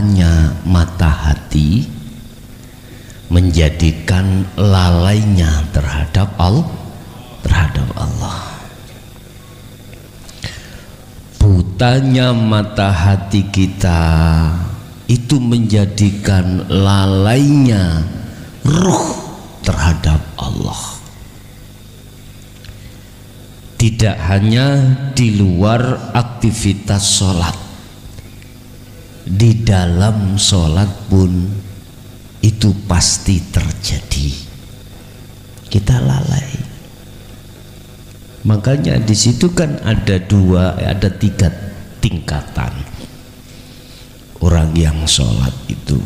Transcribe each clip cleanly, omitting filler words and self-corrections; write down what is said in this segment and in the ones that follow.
butanya mata hati menjadikan lalainya terhadap Allah. Butanya mata hati kita itu menjadikan lalainya ruh terhadap Allah. Tidak hanya di luar aktivitas sholat, di dalam sholat pun itu pasti terjadi. Kita lalai. Makanya di situ kan ada tiga tingkatan orang yang sholat itu.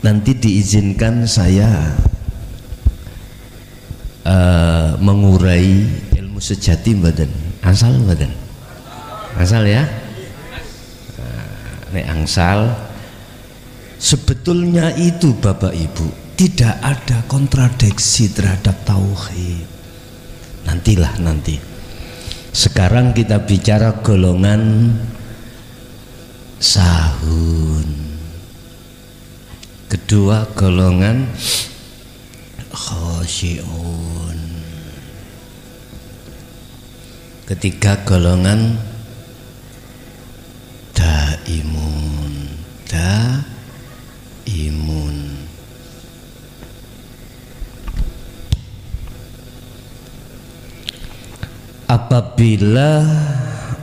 Nanti diizinkan saya mengurai ilmu sejati mboten asal mboten asal ya. Nek angsal sebetulnya itu Bapak Ibu tidak ada kontradiksi terhadap tauhid. Nanti sekarang kita bicara golongan sahun, kedua golongan khosyi'un, ketiga golongan daimun. Apabila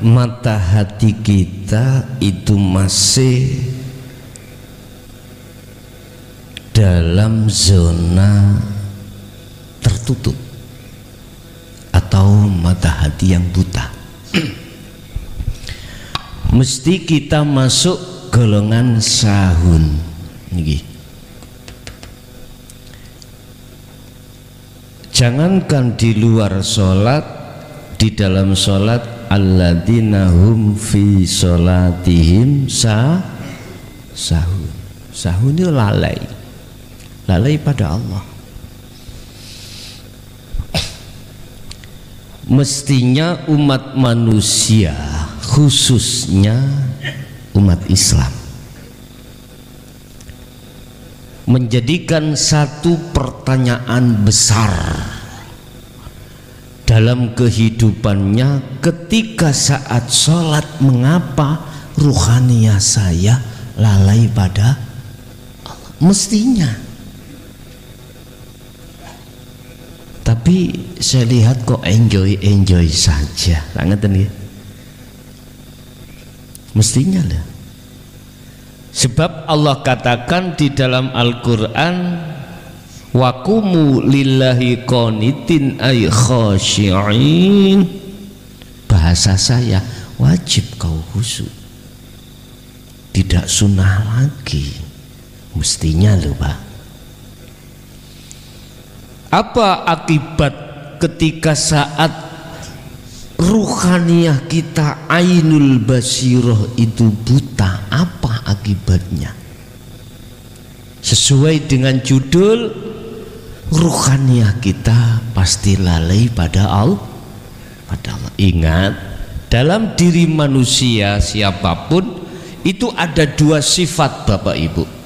mata hati kita itu masih dalam zona tertutup atau mata hati yang buta, mesti kita masuk golongan sahun. Jangankan di luar sholat, di dalam sholat, alladzina hum fi sholatihim sahun. Sahun itu lalai pada Allah. Mestinya umat manusia, khususnya umat Islam, menjadikan satu pertanyaan besar dalam kehidupannya ketika saat sholat, mengapa ruhaniyah saya lalai pada Allah? Mestinya, tapi saya lihat kok enjoy saja, tak ngerti ya? Mestinya lah, sebab Allah katakan di dalam Al-Quran, waqumu lillahi qanitin ay khashi'in. Bahasa saya, wajib kau khusyuk, tidak sunnah lagi, mestinya loh Pak. Apa akibat ketika saat ruhaniyah kita ainul basiroh itu buta? Apa akibatnya? Sesuai dengan judul, ruhaniyah kita pasti lalai pada Allah. Ingat, dalam diri manusia siapapun itu ada dua sifat Bapak Ibu.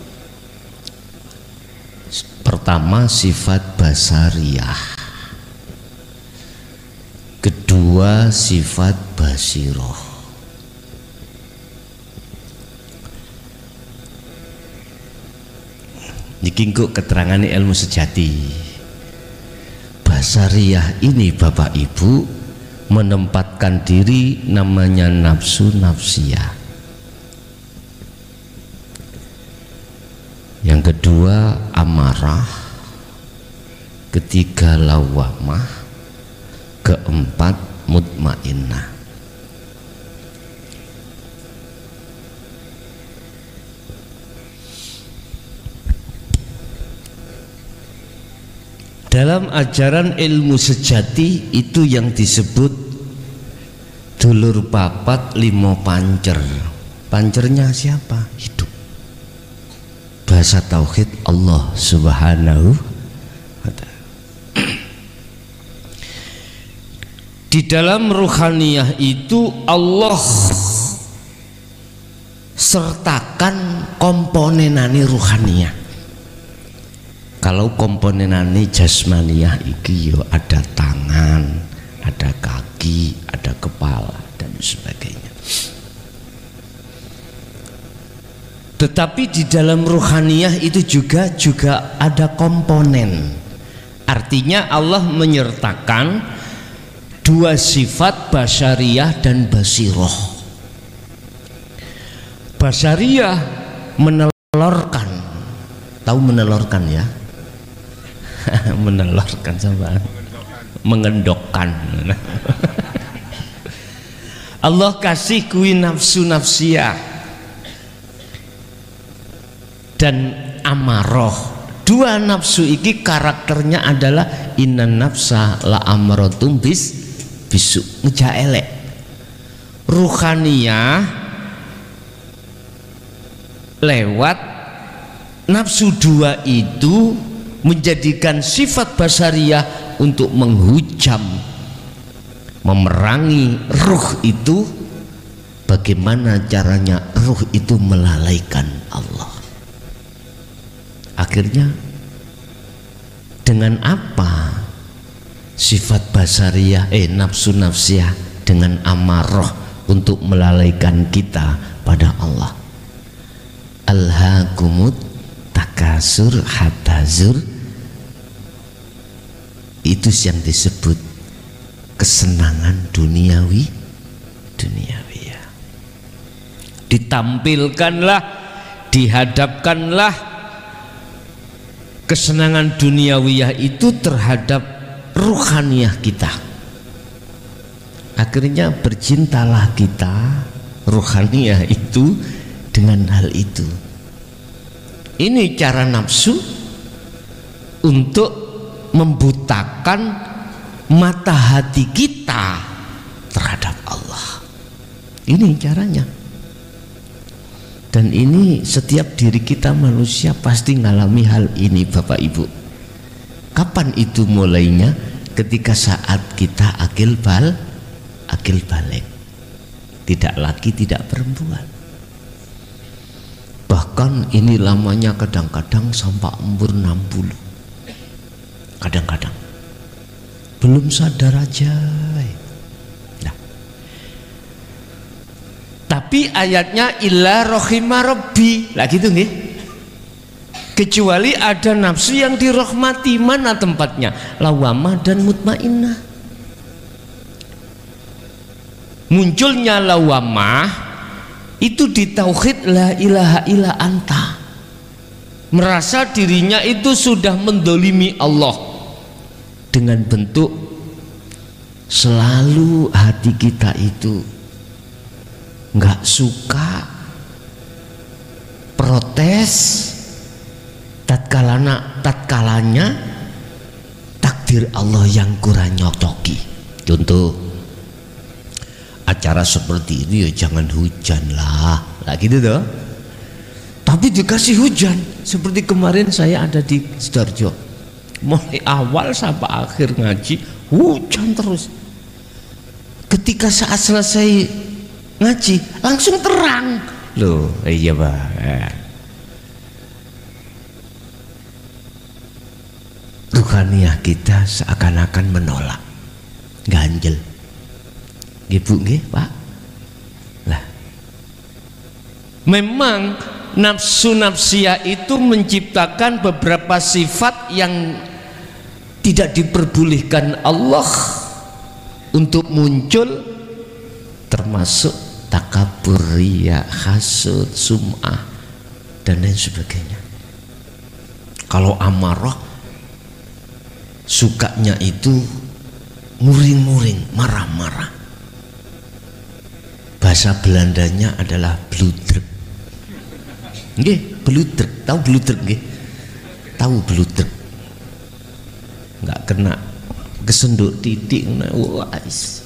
Pertama sifat basariyah, kedua sifat basiroh. Niki kok keterangan ilmu sejati. Basariyah ini Bapak Ibu menempatkan diri namanya nafsu nafsiyah. Yang kedua amarah, ketiga lawamah, keempat mutmainnah. Dalam ajaran ilmu sejati itu yang disebut dulur papat limo pancer. Pancernya siapa? Hidup. Bahasa tauhid Allah Subhanahu wa ta'ala. Di dalam ruhaniyah itu Allah sertakan komponenane ruhaniyah. Kalau komponenane jasmaniyah iki yo ada tangan, ada kaki, ada kepala dan sebagainya. Tetapi di dalam ruhaniyah itu juga ada komponen. Artinya Allah menyertakan dua sifat basyariyah dan basiroh. Basyariyah menelorkan, tahu menelorkan ya? Menelorkan sama mengendokkan. Allah kasih kui nafsu nafsiyah dan amaroh. Dua nafsu iki karakternya adalah innan nafsa la amrotum bisu ngejaelek. Ruhaniyah lewat nafsu dua itu menjadikan sifat basyariyah untuk menghujam, memerangi ruh itu. Bagaimana caranya ruh itu melalaikan Allah? Akhirnya dengan apa sifat basyariyah nafsu nafsiyah dengan amarah untuk melalaikan kita pada Allah? Alhaakumut takasur hatta zur, itu yang disebut kesenangan duniawi ya. Ditampilkanlah, dihadapkanlah kesenangan duniawiyah itu terhadap ruhaniyah kita. Akhirnya bercintalah kita ruhaniyah itu dengan hal itu. Ini cara nafsu untuk membutakan mata hati kita terhadap Allah. Ini caranya. Dan ini setiap diri kita manusia pasti ngalami hal ini, Bapak Ibu. Kapan itu mulainya? Ketika saat kita akil balik, tidak laki tidak perempuan. Bahkan ini lamanya kadang-kadang sampai umur 60. Kadang-kadang belum sadar aja. Nah, tapi ayatnya illa rohima rabbi lah gitu nih. Kecuali ada nafsu yang dirahmati. Mana tempatnya? Lawamah dan mutmainnah. Munculnya lawamah itu di tauhid la ilaha illa anta, merasa dirinya itu sudah mendolimi Allah dengan bentuk selalu hati kita itu nggak suka, protes tatkalanya takdir Allah yang kurang nyocoki. Contoh acara seperti ini ya jangan hujan lah gitu toh. Tapi dikasih hujan seperti kemarin saya ada di Sidoarjo, mulai awal sampai akhir ngaji hujan terus. Ketika saat selesai ngaji langsung terang loh. Iya Pak. Ruhaniyah kita seakan-akan menolak, ganjel. Ibu nggih Pak. Lah, memang nafsu nafsiyah itu menciptakan beberapa sifat yang tidak diperbolehkan Allah untuk muncul, termasuk takabur, riya, hasud, sum'ah dan lain sebagainya. Kalau amarah sukanya itu muring-muring, marah-marah. Bahasa Belandanya adalah bludruk. Nggih, bludruk. Tahu bludruk nggih? Tahu bludruk. Enggak kena kesenduk titik. Wais.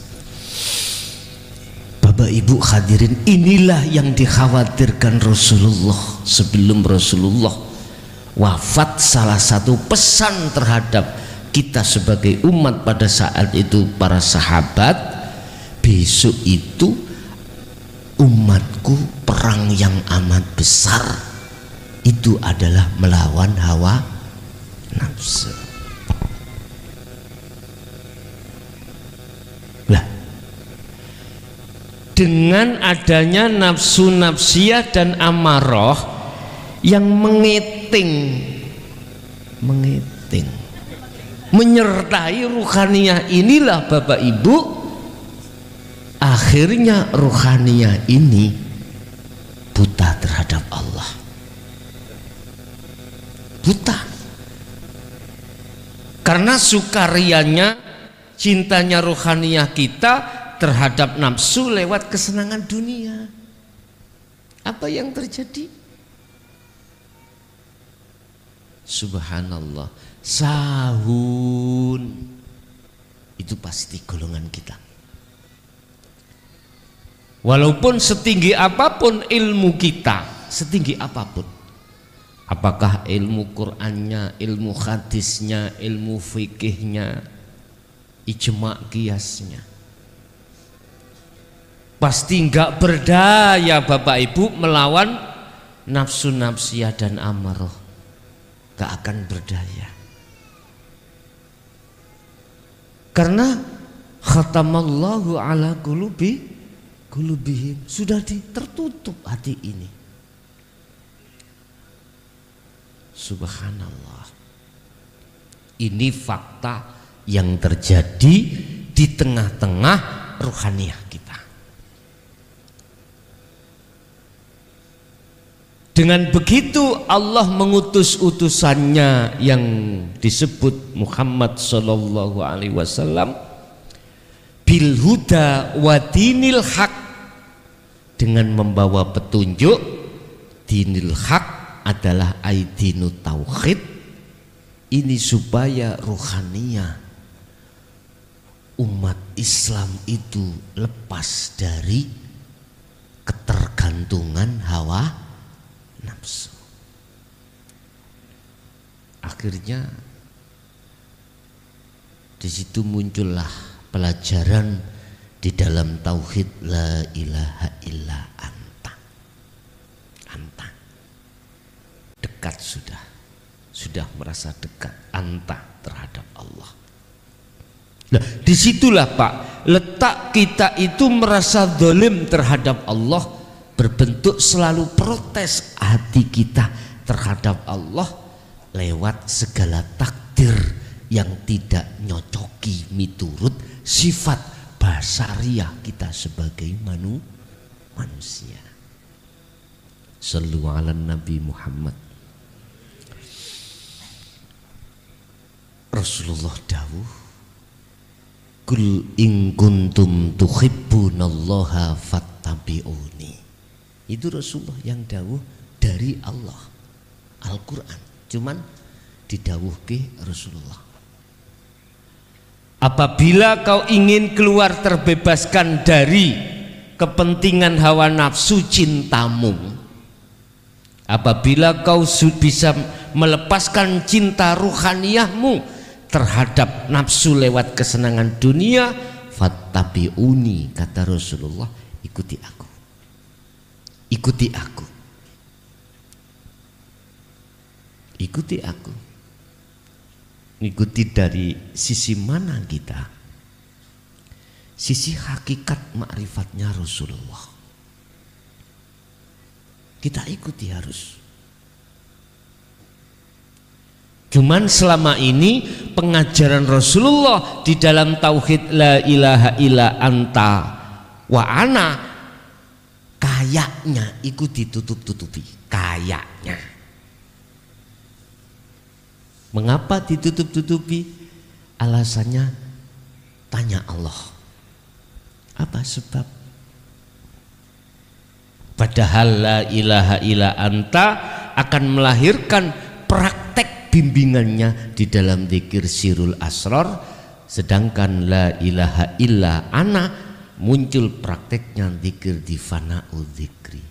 Bapak Ibu hadirin, inilah yang dikhawatirkan Rasulullah. Sebelum Rasulullah wafat, salah satu pesan terhadap kita sebagai umat pada saat itu, para sahabat, besok itu umatku perang yang amat besar itu adalah melawan hawa nafsu. Lah, dengan adanya nafsu nafsiyah dan amarah yang mengiting menyertai ruhaniyah inilah Bapak Ibu, akhirnya ruhaniyah ini buta terhadap Allah, buta karena sukarianya, cintanya ruhaniyah kita terhadap nafsu lewat kesenangan dunia. Apa yang terjadi? Subhanallah, sahun itu pasti golongan kita. Walaupun setinggi apapun ilmu kita, setinggi apapun, apakah ilmu Qur'annya, ilmu hadisnya, ilmu fikihnya, ijma' qiyasnya, pasti enggak berdaya Bapak Ibu melawan nafsu nafsiyah dan amarah. Gak akan berdaya karena khatamallahu ala qulubihim, sudah tertutup hati ini. Subhanallah, ini fakta yang terjadi di tengah-tengah ruhaniyah kita. Dengan begitu Allah mengutus utusannya yang disebut Muhammad sallallahu alaihi wasallam bil huda wa dinil haq, dengan membawa petunjuk. Dinil haq adalah aidinu tauhid, ini supaya ruhaniyah umat Islam itu lepas dari ketergantungan hawa nafsu. Akhirnya di situ muncullah pelajaran di dalam tauhid la ilaha illa anta. Anta dekat, sudah merasa dekat anta terhadap Allah. Nah, disitulah Pak, letak kita itu merasa zalim terhadap Allah, berbentuk selalu protes hati kita terhadap Allah lewat segala takdir yang tidak nyocoki miturut sifat basariah kita sebagai manusia. Shallu ala Nabi Muhammad. Rasulullah dawuh, kul in kuntum tuhibbunallaha fattabi'uni. Itu Rasulullah yang dawuh dari Allah, Al-Quran, cuman didawuhke Rasulullah. Apabila kau ingin keluar terbebaskan dari kepentingan hawa nafsu cintamu, apabila kau bisa melepaskan cinta ruhaniyahmu terhadap nafsu lewat kesenangan dunia, fattabi'uni, kata Rasulullah, ikuti aku. Ikuti aku, ikuti aku. Ikuti dari sisi mana kita? Sisi hakikat ma'rifatnya Rasulullah. Kita ikuti harus. Cuman selama ini pengajaran Rasulullah di dalam tauhid la ilaha illa anta wa ana, kayaknya ikut ditutup-tutupi, kayaknya. Mengapa ditutup-tutupi? Alasannya tanya Allah. Apa sebab? Padahal la ilaha illa anta akan melahirkan praktek bimbingannya di dalam dzikir sirul asrar, sedangkan la ilaha illa ana muncul prakteknya dzikir di fana'u dzikri.